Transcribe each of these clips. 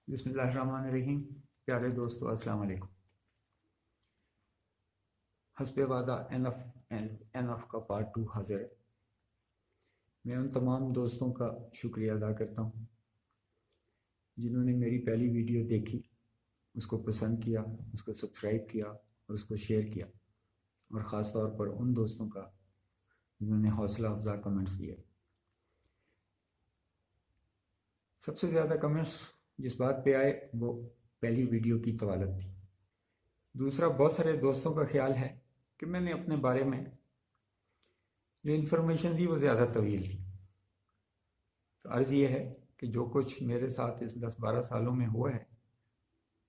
बिस्मिल्लाहिर्रहमानिर्रहीम। प्यारे दोस्तों, अस्सलाम वालेकुम। हस्बे वादा एनफ का पार्ट 2 हाजिर है। मैं उन तमाम दोस्तों का शुक्रिया अदा करता हूँ जिन्होंने मेरी पहली वीडियो देखी, उसको पसंद किया, उसको सब्सक्राइब किया और उसको शेयर किया, और ख़ास तौर पर उन दोस्तों का जिन्होंने हौसला अफजा कमेंट्स दिए। सबसे ज़्यादा कमेंट्स जिस बात पे आए वो पहली वीडियो की तवालत थी। दूसरा, बहुत सारे दोस्तों का ख्याल है कि मैंने अपने बारे में जो इन्फॉर्मेशन दी वो ज़्यादा तवील थी। तो अर्ज़ ये है कि जो कुछ मेरे साथ इस 10-12 सालों में हुआ है,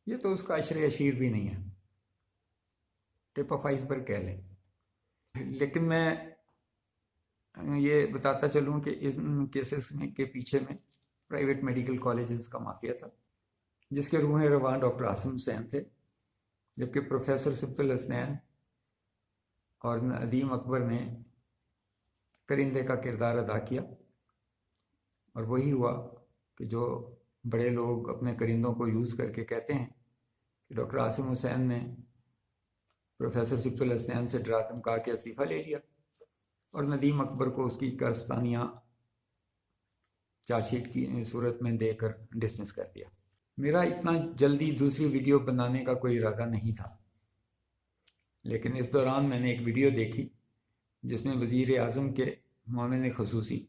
ये तो उसका अशर अशीर भी नहीं है, टिप ऑफ आइसबर्ग कह लें। लेकिन मैं ये बताता चलूँ कि इन केसेस में के पीछे में प्राइवेट मेडिकल कॉलेजेस का माफिया था, जिसके रूहें रवां डॉक्टर आसिम हुसैन थे, जबकि प्रोफेसर सिब्तुल हसनैन और नदीम अकबर ने करिंदे का किरदार अदा किया। और वही हुआ कि जो बड़े लोग अपने करिंदों को यूज़ करके कहते हैं कि डॉक्टर आसिम हुसैन ने प्रोफेसर सिब्तुल हसनैन से डरा धमका के इस्तीफ़ा ले लिया और नदीम अकबर को उसकी कारस्तानियाँ चार्जशीट की सूरत में देकर डिसमिस कर दिया। मेरा इतना जल्दी दूसरी वीडियो बनाने का कोई इरादा नहीं था, लेकिन इस दौरान मैंने एक वीडियो देखी जिसमें वज़ीर आज़म के मामले खसूसी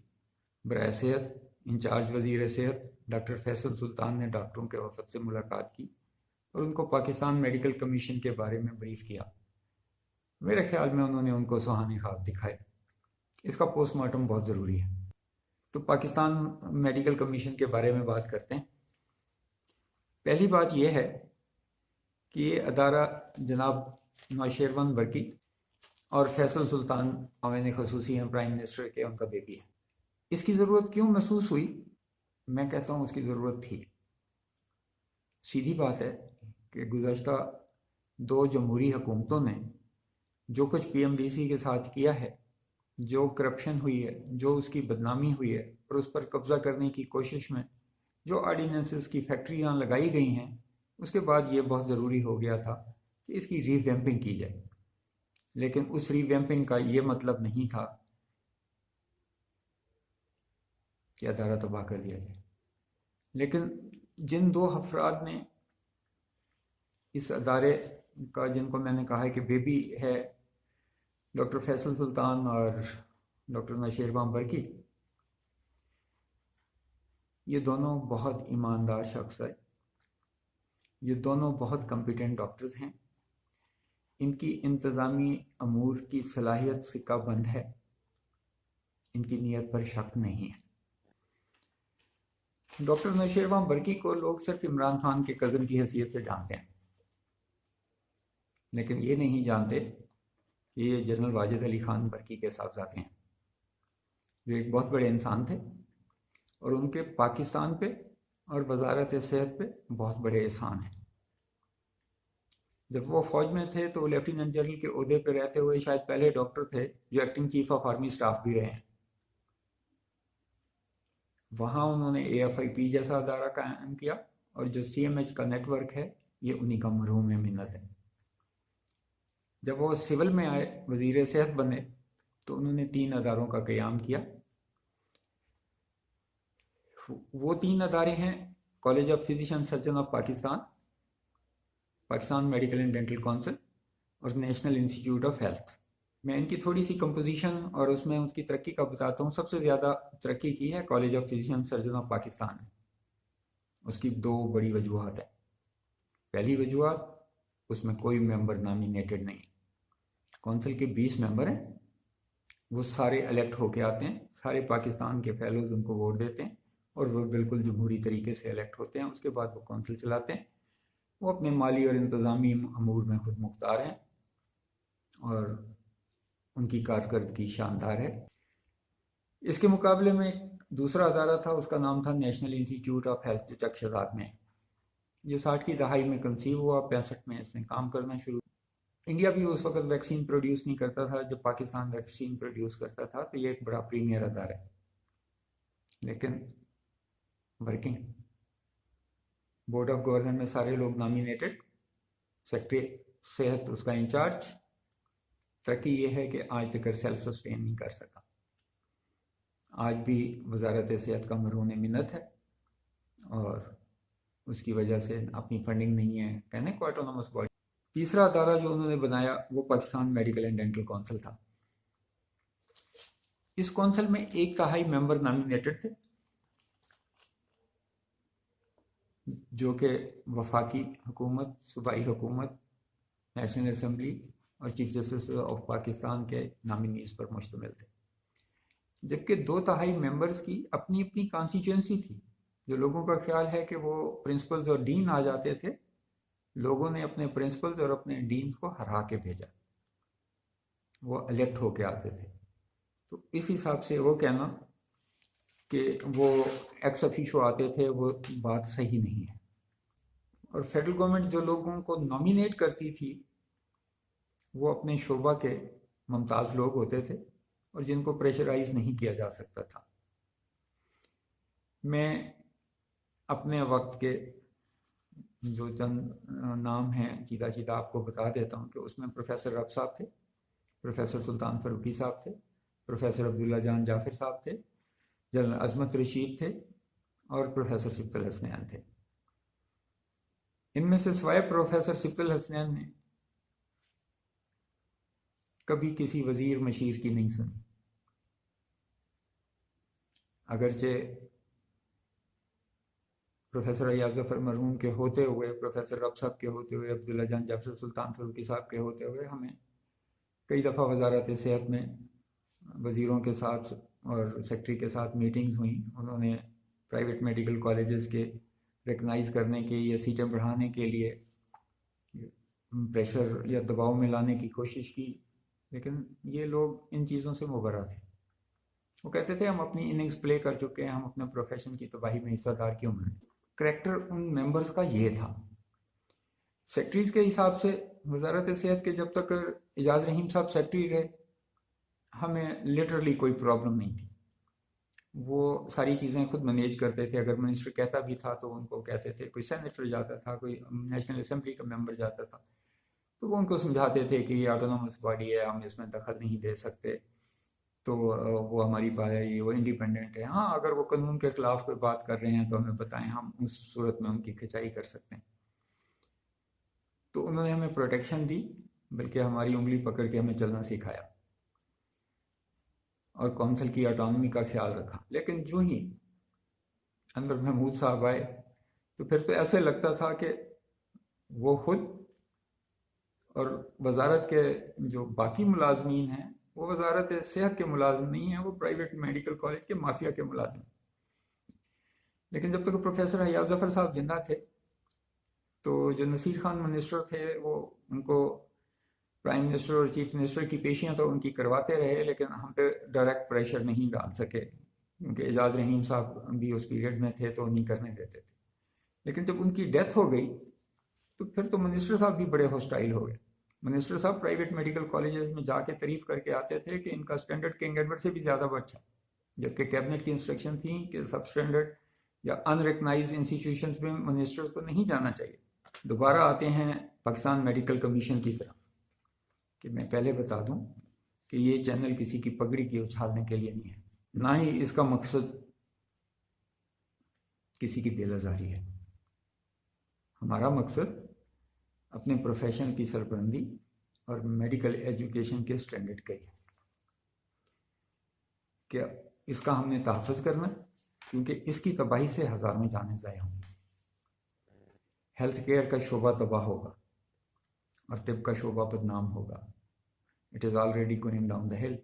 बराए सेहत इंचार्ज वज़ीर सेहत डॉक्टर फैसल सुल्तान ने डॉक्टरों के वफद से मुलाकात की और उनको पाकिस्तान मेडिकल कमीशन के बारे में ब्रीफ किया। मेरे ख्याल में उन्होंने उनको सुहाने ख्वाब दिखाए। इसका पोस्टमार्टम बहुत ज़रूरी है। तो पाकिस्तान मेडिकल कमीशन के बारे में बात करते हैं। पहली बात यह है कि ये अदारा जनाब नौशेरवन बर्की और फैसल सुल्तान मामले खसूसी हैं, प्राइम मिनिस्टर के, उनका बेबी है। इसकी ज़रूरत क्यों महसूस हुई? मैं कहता हूँ उसकी ज़रूरत थी। सीधी बात है कि गुज़श्ता 2 जमहूरी हुकूमतों ने जो कुछ पीएमडीसी के साथ किया है, जो करप्शन हुई है, जो उसकी बदनामी हुई है और उस पर कब्ज़ा करने की कोशिश में जो ऑर्डिनेंसेस की फैक्ट्रियाँ लगाई गई हैं, उसके बाद ये बहुत ज़रूरी हो गया था कि इसकी रीवैम्पिंग की जाए। लेकिन उस रीवैम्पिंग का ये मतलब नहीं था कि अदारा तबाह कर दिया जाए। लेकिन जिन 2 अफराद ने इस अदारे का, जिनको मैंने कहा है कि बेबी है, डॉक्टर फैसल सुल्तान और डॉक्टर नौशेरवन बर्की, ये दोनों बहुत ईमानदार शख्स है। ये दोनों बहुत कम्पिटेंट डॉक्टर्स हैं। इनकी इंतज़ामी अमूर की सलाहियत सिक्का बंद है। इनकी नीयत पर शक नहीं है। डॉक्टर नौशेरवन बर्की को लोग सिर्फ इमरान खान के कज़न की हैसियत से जानते हैं, लेकिन ये नहीं जानते कि ये जनरल वाजिद अली खान बर्की के साहबजादे हैं, जो एक बहुत बड़े इंसान थे और उनके पाकिस्तान पे और वजारत सेहत पे बहुत बड़े एहसान हैं। जब वो फौज में थे तो लेफ्टिनेंट जनरल के ओहदे पे रहते हुए शायद पहले डॉक्टर थे जो acting chief of army staff भी रहे हैं। वहाँ उन्होंने AFIP जैसा अदारा कायम किया और जो CMH का नेटवर्क है ये उन्हीं का मरहूम मिन्नत है। जब वो सिविल में आए, वजीर सेहत बने, तो उन्होंने 3 अदारों का क़याम किया। वो 3 अदारे हैं college of physician surgeon of Pakistan, Pakistan medical and dental council और नेशनल इंस्टीट्यूट ऑफ हेल्थ। मैं इनकी थोड़ी सी कंपोजिशन और उसमें उसकी तरक्की का बताता हूँ। सबसे ज़्यादा तरक्की की है college of physician surgeon of Pakistan ने। उसकी 2 बड़ी वजूहत है। पहली वजूहत, उसमें कोई मेंबर नॉमिनेटेड नहीं। काउंसिल के 20 मेंबर हैं, वो सारे इलेक्ट होके आते हैं, सारे पाकिस्तान के फेलोज उनको वोट देते हैं और वो बिल्कुल जमहूरी तरीके से इलेक्ट होते हैं। उसके बाद वो काउंसिल चलाते हैं। वो अपने माली और इंतज़ामी अमूर में खुद मुख्तार हैं और उनकी कारकर्दगी शानदार है। इसके मुकाबले में एक दूसरा अदारा था, उसका नाम था नेशनल इंस्टीट्यूट ऑफ हेल्थ जो चकशदात में, जो 60 की दहाई में कंसीव हुआ, 65 में इसने काम करना शुरू। इंडिया भी उस वक्त वैक्सीन प्रोड्यूस नहीं करता था जब पाकिस्तान वैक्सीन प्रोड्यूस करता था, तो ये एक बड़ा प्रीमियर अदारा है, लेकिन वर्किंग बोर्ड ऑफ गवर्नर में सारे लोग नॉमिनेटेड, सेक्रेटरी सेहत उसका इंचार्ज। तरक्की ये है कि आज तक सेल्फ सस्टेन नहीं कर सका। आज भी वजारत सेहत का मरहून मिन्नत है और उसकी वजह से अपनी फंडिंग नहीं है, कहने को ऑटोनोमस बॉडी। तीसरा अदारा जो उन्होंने बनाया वो Pakistan medical and dental council था। इस काउंसिल में 1/3 मेंबर नॉमिनेटेड थे, जो कि वफाकी हुकूमत, सूबाई हुकूमत, नेशनल असम्बली और चीफ जस्टिस ऑफ पाकिस्तान के नामिनीज पर मुश्तमिल थे। जबकि 2/3 मेंबर्स की अपनी अपनी कॉन्स्टिट्यूंसी थी। जो लोगों का ख्याल है कि वो प्रिंसिपल्स और डीन आ जाते थे, लोगों ने अपने प्रिंसिपल्स और अपने डीन्स को हरा के भेजा, वो इलेक्ट होके आते थे। तो इस हिसाब से वो कहना कि वो एक्स ऑफिशियो आते थे, वो बात सही नहीं है। और फेडरल गवर्नमेंट जो लोगों को नॉमिनेट करती थी वो अपने शोबा के मुमताज़ लोग होते थे और जिनको प्रेशराइज नहीं किया जा सकता था। मैं अपने वक्त के जो चंद नाम हैं सीधा सीधा आपको बता देता हूँ कि उसमें प्रोफेसर रब साहब थे, प्रोफेसर सुल्तान फरूकी साहब थे, प्रोफेसर अब्दुल्ला जान जाफिर साहब थे, जनरल अजमत रशीद थे और प्रोफेसर सिब्तुल हसनैन थे। इनमें से सिवाय प्रोफेसर सिब्तुल हसनैन ने कभी किसी वजीर मशीर की नहीं सुनी। अगरचे प्रोफेसर अयाज ज़फ़र मरहूम के होते हुए, प्रोफेसर रब साहब के होते हुए, अब्दुल्ला जान जाफिर, सुल्तान फरूकी साहब के होते हुए हमें कई दफ़ा वजारत सेहत में वज़ीरों के साथ और सेक्रेटरी के साथ मीटिंग्स हुई। उन्होंने प्राइवेट मेडिकल कॉलेजेस के रिकगनाइज़ करने के या सीटें बढ़ाने के लिए प्रेशर या दबाव में लाने की कोशिश की, लेकिन ये लोग इन चीज़ों से मुबर्रा थे। वो कहते थे हम अपनी इनिंग्स प्ले कर चुके हैं, हम अपने प्रोफेशन की तबाही में हिस्सेदार क्यों बने। करैक्टर उन मेंबर्स का ये था। सेक्रेटरीज के हिसाब से वजारत सेहत के जब तक एजाज रहीम साहब सेक्रेटरी रहे, हमें लिटरली कोई प्रॉब्लम नहीं थी। वो सारी चीज़ें खुद मैनेज करते थे। अगर मिनिस्टर कहता भी था तो उनको कहते थे, कोई सेनेटर जाता था, कोई नेशनल असम्बली का मेंबर जाता था, तो वो उनको समझाते थे कि ये ऑटोनोमस बॉडी है, हम इसमें दखल नहीं दे सकते, तो वो हमारी बात है, ये वो इंडिपेंडेंट है। हाँ, अगर वो कानून के खिलाफ कोई बात कर रहे हैं तो हमें बताएं, हम उस सूरत में उनकी खिंचाई कर सकते हैं। तो उन्होंने हमें प्रोटेक्शन दी, बल्कि हमारी उंगली पकड़ के हमें चलना सिखाया और काउंसिल की ऑटोनॉमी का ख्याल रखा। लेकिन जो ही अनवर महमूद साहब आए तो फिर तो ऐसे लगता था कि वो खुद और वजारत के जो बाकी मुलाजमीन हैं वो वजारत सेहत के मुलाजिम नहीं हैं, वो प्राइवेट मेडिकल कॉलेज के माफिया के मुलाजिम। लेकिन जब तक प्रोफेसर हयात ज़फ़र साहब जिंदा थे तो जो नसीर खान मिनिस्टर थे वो उनको प्राइम मिनिस्टर और चीफ मिनिस्टर की पेशियां तो उनकी करवाते रहे, लेकिन हम पे डायरेक्ट प्रेशर नहीं डाल सके, क्योंकि एजाज रहीम साहब भी उस पीरियड में थे तो नहीं करने देते थे। लेकिन जब उनकी डेथ हो गई तो फिर तो मिनिस्टर साहब भी बड़े हॉस्टाइल हो गए। मिनिस्टर साहब प्राइवेट मेडिकल कॉलेजेस में जाके तारीफ करके आते थे कि इनका स्टैंडर्ड किंग एडवर्ड से भी ज़्यादा अच्छा, जबकि कैबिनेट की इंस्ट्रक्शन थी कि सब स्टैंडर्ड या अनरिकगनाइज इंस्टीट्यूशंस में मिनिस्टर्स को नहीं जाना चाहिए। दोबारा आते हैं पाकिस्तान मेडिकल कमीशन की तरफ, कि मैं पहले बता दूं कि ये चैनल किसी की पगड़ी की उछालने के लिए नहीं है, ना ही इसका मकसद किसी की दिल आज़ारी है। हमारा मकसद अपने प्रोफेशन की सरबलंदी और मेडिकल एजुकेशन के स्टैंडर्ड का ही है। क्या इसका हमने तहफ़्फ़ुज़ करना, क्योंकि इसकी तबाही से हज़ारों जानें ज़ाया होंगी। हेल्थ केयर का शोबा तबाह होगा और तिब का शोबा बदनाम होगा। It is already going down the हिल।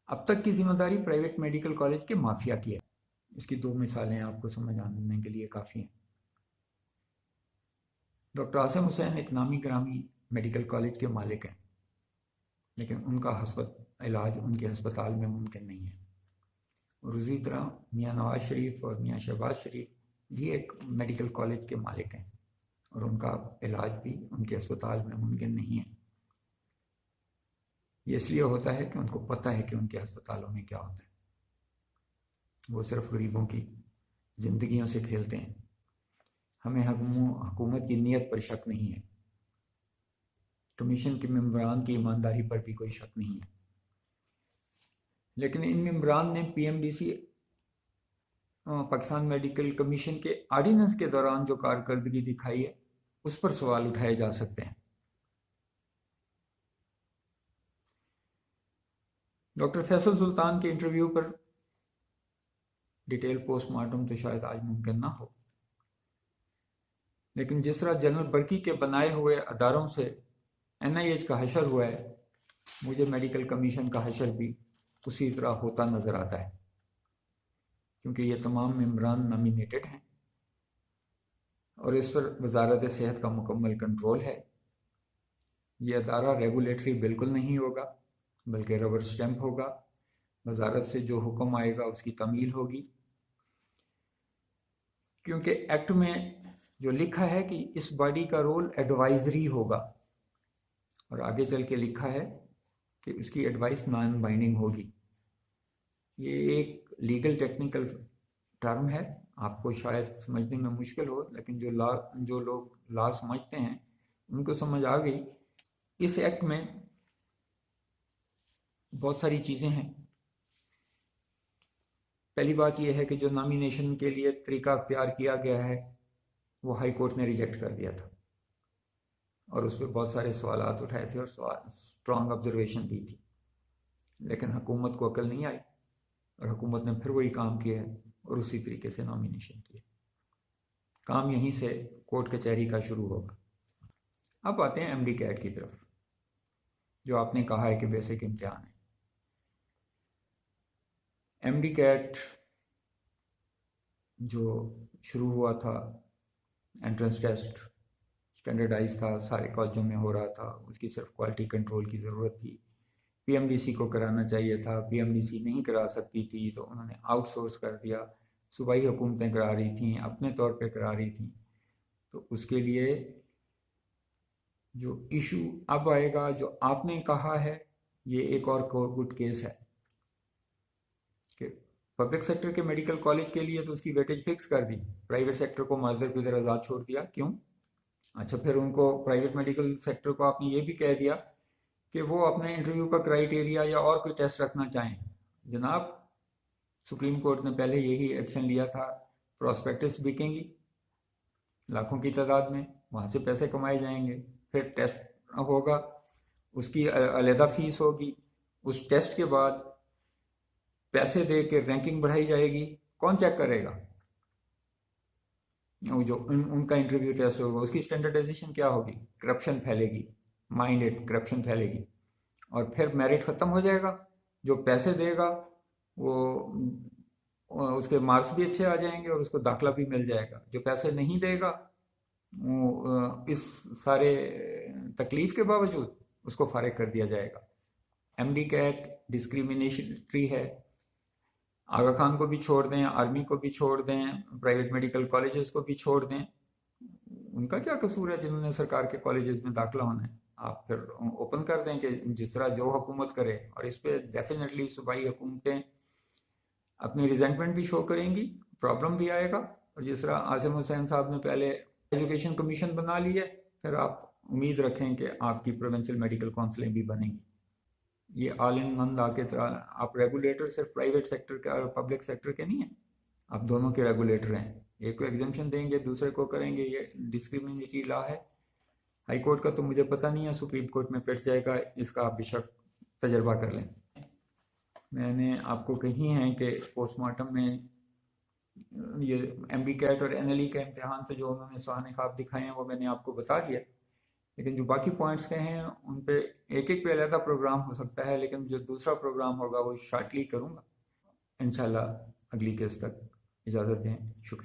अब तक की जिम्मेदारी प्राइवेट मेडिकल कॉलेज के माफिया की है। इसकी 2 मिसालें आपको समझ आने के लिए काफ़ी हैं। डॉक्टर आसिम हुसैन एक नामी ग्रामी मेडिकल कॉलेज के मालिक हैं, लेकिन उनका इलाज उनके अस्पताल में मुमकिन नहीं है। और उसी तरह मियाँ नवाज शरीफ और मियाँ शहबाज शरीफ भी एक मेडिकल कॉलेज के मालिक हैं और उनका इलाज भी उनके अस्पताल में मुमकिन नहीं है। ये इसलिए होता है कि उनको पता है कि उनके अस्पतालों में क्या होता है। वो सिर्फ गरीबों की ज़िंदगियों से खेलते हैं। हमें हुकूमत की नीयत पर शक नहीं है, कमीशन के मेंबरान की ईमानदारी पर भी कोई शक नहीं है, लेकिन इन मेंबरान ने पीएमडीसी पाकिस्तान मेडिकल कमीशन के ऑर्डिनेंस के दौरान जो कारकर्दगी दिखाई है उस पर सवाल उठाए जा सकते हैं। डॉक्टर फैसल सुल्तान के इंटरव्यू पर डिटेल पोस्टमार्टम तो शायद आज मुमकिन ना हो, लेकिन जिस तरह जनरल बर्की के बनाए हुए अदारों से एनआईएच का हशर हुआ है, मुझे मेडिकल कमीशन का हशर भी उसी तरह होता नज़र आता है, क्योंकि ये तमाम मेंबरान नॉमिनेटेड हैं और इस पर वजारत सेहत का मुकम्मल कंट्रोल है। ये अदारा रेगुलेटरी बिल्कुल नहीं होगा, बल्कि रबर स्टैंप होगा। वजारत से जो हुक्म आएगा उसकी तमील होगी, क्योंकि एक्ट में जो लिखा है कि इस बॉडी का रोल एडवाइजरी होगा, और आगे चल के लिखा है कि उसकी एडवाइस नॉन बाइंडिंग होगी। ये एक लीगल टेक्निकल टर्म है, आपको शायद समझने में मुश्किल हो, लेकिन जो लोग लॉ समझते हैं उनको समझ आ गई। इस एक्ट में बहुत सारी चीज़ें हैं। पहली बात यह है कि जो नॉमिनेशन के लिए तरीका अख्तियार किया गया है वो हाई कोर्ट ने रिजेक्ट कर दिया था, और उस पर बहुत सारे सवालात उठाए थे और स्ट्रॉन्ग ऑब्जर्वेशन दी थी, लेकिन हुकूमत को अकल नहीं आई और हुकूमत ने फिर वही काम किया है और उसी तरीके से नॉमिनेशन किया। काम यहीं से कोर्ट कचहरी का शुरू होगा। अब आते हैं एमडी कैट की तरफ, जो आपने कहा है कि बेसिक इम्तिहान है। एमडी कैट जो शुरू हुआ था, एंट्रेंस टेस्ट स्टैंडर्डाइज था, सारे कॉलेजों में हो रहा था, उसकी सिर्फ क्वालिटी कंट्रोल की ज़रूरत थी। पीएमडीसी को कराना चाहिए था, पीएमडीसी नहीं करा सकती थी तो उन्होंने आउटसोर्स कर दिया। सूबाई हुकूमतें करा रही थीं, अपने तौर पे करा रही थीं, तो उसके लिए जो इशू अब आएगा, जो आपने कहा है, ये एक और गुड केस है कि पब्लिक सेक्टर के मेडिकल कॉलेज के लिए तो उसकी वेटेज फिक्स कर दी, प्राइवेट सेक्टर को माजर गुजर आज़ाद छोड़ दिया। क्यों? अच्छा, फिर उनको प्राइवेट मेडिकल सेक्टर को आपने ये भी कह दिया कि वो अपने इंटरव्यू का क्राइटेरिया या और कोई टेस्ट रखना चाहें। जनाब, सुप्रीम कोर्ट ने पहले यही एक्शन लिया था, प्रॉस्पेक्टस बिकेंगी लाखों की तादाद में, वहाँ से पैसे कमाए जाएंगे, फिर टेस्ट होगा, उसकी अलहदा फीस होगी, उस टेस्ट के बाद पैसे दे के रैंकिंग बढ़ाई जाएगी। कौन चेक करेगा? जो उनका इंटरव्यू टेस्ट होगा, उसकी स्टैंडर्डाइजेशन क्या होगी? करप्शन फैलेगी, माइंडेड करप्शन फैलेगी, और फिर मेरिट ख़त्म हो जाएगा। जो पैसे देगा वो उसके मार्क्स भी अच्छे आ जाएंगे और उसको दाखिला भी मिल जाएगा। जो पैसे नहीं देगा वो इस सारे तकलीफ के बावजूद उसको फारिग कर दिया जाएगा। एमडी कैट डिस्क्रिमिनेटरी है। आगा खान को भी छोड़ दें, आर्मी को भी छोड़ दें, प्राइवेट मेडिकल कॉलेजेस को भी छोड़ दें, उनका क्या कसूर है जिन्होंने सरकार के कॉलेजेस में दाखिला होना है? आप फिर ओपन कर दें कि जिस तरह जो हुकूमत करे, और इस पर डेफिनेटली सूबाई हुकूमतें अपनी रिजेंटमेंट भी शो करेंगी, प्रॉब्लम भी आएगा। और जिस तरह आसिम हुसैन साहब ने पहले एजुकेशन कमीशन बना ली है, फिर आप उम्मीद रखें कि आपकी प्रोविंशियल मेडिकल काउंसिलें भी बनेंगी। ये ऑल इन वन ला के तरह, आप रेगुलेटर सिर्फ प्राइवेट सेक्टर के और पब्लिक सेक्टर के नहीं हैं, आप दोनों के रेगुलेटर हैं। एक को एग्जेम्पशन देंगे, दूसरे को करेंगे, ये डिस्क्रिमिनेटरी लॉ है। हाई कोर्ट का तो मुझे पता नहीं है, सुप्रीम कोर्ट में पिट जाएगा, इसका आप बेशक तजर्बा कर लें। मैंने आपको कही हैं कि पोस्टमार्टम में ये एमडी कैट और एनएलई के इम्तिहान से जो उन्होंने सवाल ख्वाब दिखाए हैं वो मैंने आपको बता दिया, लेकिन जो बाकी पॉइंट्स कहे हैं उन पे एक एक पे अलग प्रोग्राम हो सकता है, लेकिन जो दूसरा प्रोग्राम होगा वो शॉर्टली करूँगा इंशाल्लाह। अगली केस तक इजाज़त दें, शुक्रिया।